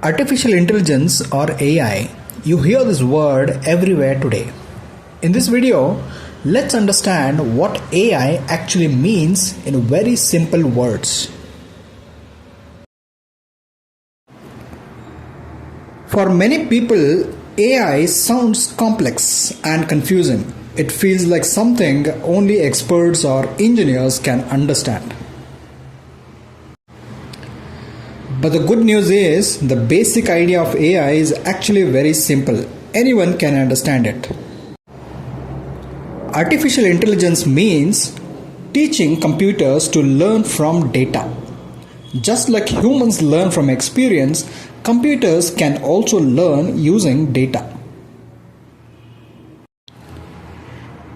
Artificial intelligence or AI, you hear this word everywhere today. In this video, let's understand what AI actually means in very simple words. For many people, AI sounds complex and confusing. It feels like something only experts or engineers can understand. But the good news is, the basic idea of AI is actually very simple. Anyone can understand it. Artificial intelligence means teaching computers to learn from data. Just like humans learn from experience, computers can also learn using data.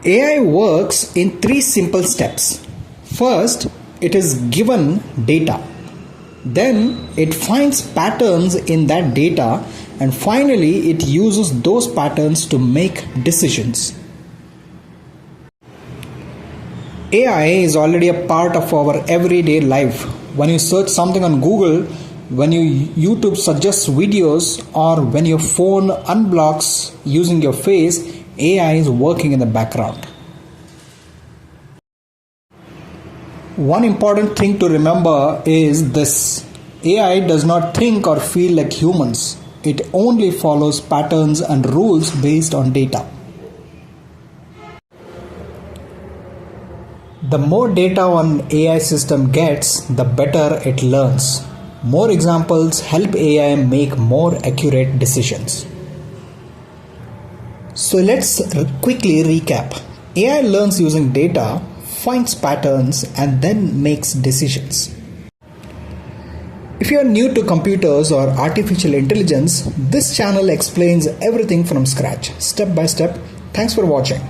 AI works in three simple steps. First, it is given data. Then it finds patterns in that data, and finally it uses those patterns to make decisions. AI is already a part of our everyday life. When you search something on Google, when YouTube suggests videos, or when your phone unblocks using your face, AI is working in the background. One important thing to remember is this: AI does not think or feel like humans. It only follows patterns and rules based on data. The more data an AI system gets, the better it learns. More examples help AI make more accurate decisions. So let's quickly recap. AI learns using data, finds patterns, and then makes decisions. If you are new to computers or artificial intelligence, this channel explains everything from scratch, step by step. Thanks for watching.